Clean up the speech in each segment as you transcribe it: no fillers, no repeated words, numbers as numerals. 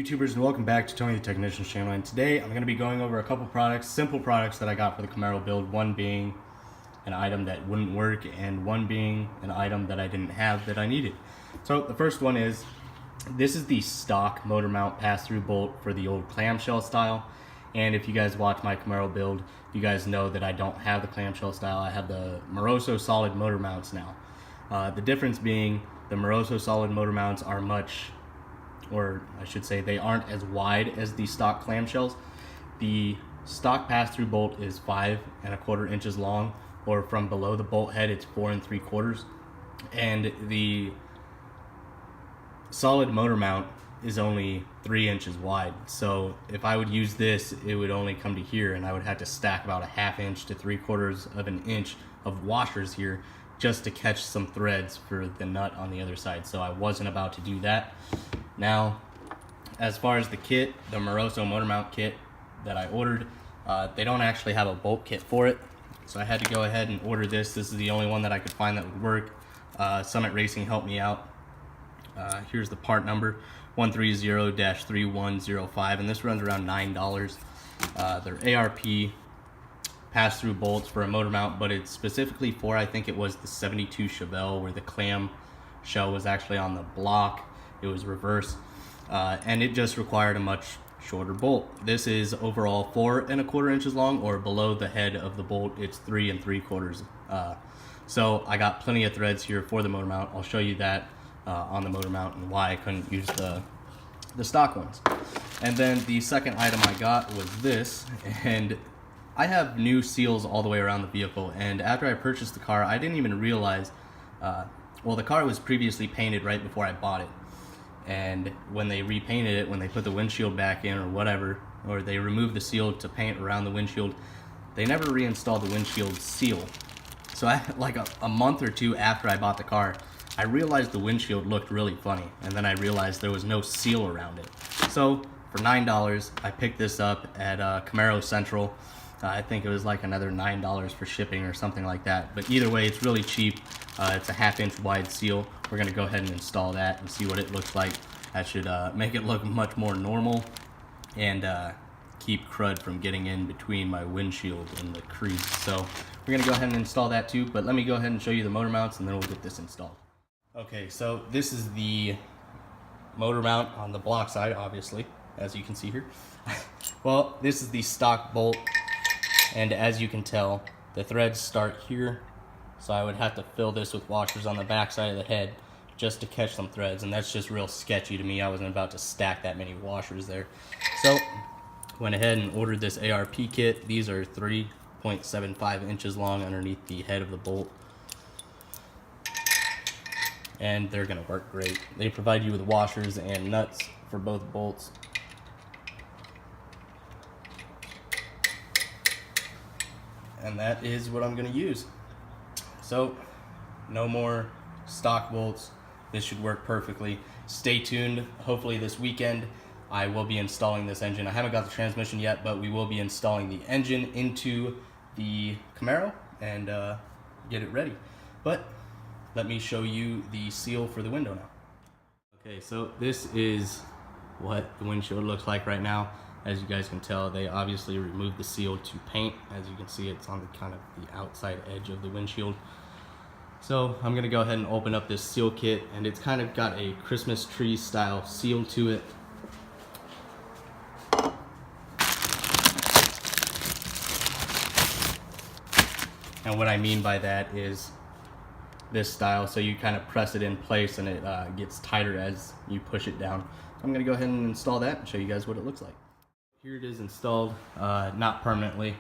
YouTubers, and welcome back to Tony the Technician's channel. And today I'm going to be going over a couple products, simple products that I got for the Camaro build. One being an item that wouldn't work, and one being an item that I didn't have that I needed. So the first one is, this is the stock motor mount pass-through bolt for the old clamshell style. And if you guys watch my Camaro build, you guys know that I don't have the clamshell style. I have the Moroso solid motor mounts now. The difference being the Moroso solid motor mounts are much, or I should say they aren't as wide as the stock clamshells. The stock pass-through bolt is 5¼ inches long, or from below the bolt head it's 4 3/4, and the solid motor mount is only 3 inches wide. So if I would use this, it would only come to here, and I would have to stack about 1/2 inch to 3/4 inch of washers here just to catch some threads for the nut on the other side. So I wasn't about to do that. Now, as far as the kit, the Moroso motor mount kit that I ordered, they don't actually have a bolt kit for it. So I had to go ahead and order this. This is the only one that I could find that would work. Summit Racing helped me out. Here's the part number, 130-3105, and this runs around $9. They're ARP pass-through bolts for a motor mount, but it's specifically for, I think it was the 72 Chevelle, where the clam shell was actually on the block. It was reversed, and it just required a much shorter bolt. This is overall 4 1/4 inches long, or below the head of the bolt it's 3 3/4. So I got plenty of threads here for the motor mount. I'll show you that on the motor mount and why I couldn't use the stock ones. And then the second item I got was this, and I have new seals all the way around the vehicle, and after I purchased the car I didn't even realize, well, the car was previously painted right before I bought it, and when they repainted it, when they put the windshield back in or whatever, or they removed the seal to paint around the windshield, they never reinstalled the windshield seal. So like a month or two after I bought the car, I realized the windshield looked really funny, and then I realized there was no seal around it. So for $9 I picked this up at Camaro Central. I think it was like another $9 for shipping or something like that, but either way it's really cheap. It's a 1/2 inch wide seal. We're gonna go ahead and install that and see what it looks like. That should make it look much more normal and keep crud from getting in between my windshield and the crease. So we're gonna go ahead and install that too, but let me go ahead and show you the motor mounts and then we'll get this installed. Okay, so this is the motor mount on the block side, obviously, as you can see here. Well, this is the stock bolt, and as you can tell, the threads start here. So I would have to fill this with washers on the back side of the head just to catch some threads, and that's just real sketchy to me. I wasn't about to stack that many washers there. So went ahead and ordered this ARP kit. These are 3.75 inches long underneath the head of the bolt, and they're gonna work great. They provide you with washers and nuts for both bolts. And that is what I'm gonna use. So no more stock bolts. This should work perfectly. Stay tuned. Hopefully this weekend I will be installing this engine. I haven't got the transmission yet, but we will be installing the engine into the Camaro and get it ready. But let me show you the seal for the window now. Okay, so this is what the windshield looks like right now. As you guys can tell, they obviously removed the seal to paint. As you can see, it's on the kind of the outside edge of the windshield. So I'm gonna go ahead and open up this seal kit, and it's kind of got a Christmas tree style seal to it. And what I mean by that is this style, so you kind of press it in place and it gets tighter as you push it down. So I'm gonna go ahead and install that and show you guys what it looks like. Here it is installed, not permanently.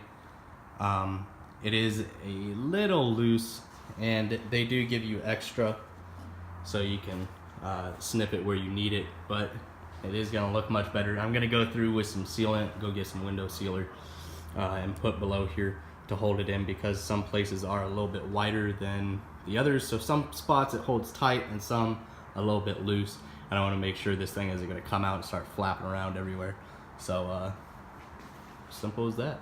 It is a little loose, and they do give you extra so you can snip it where you need it, but it is gonna look much better. I'm gonna go through with some sealant, go get some window sealer, and put below here to hold it in, because some places are a little bit wider than the others. So some spots it holds tight and some a little bit loose. And I wanna make sure this thing isn't gonna come out and start flapping around everywhere. So simple as that.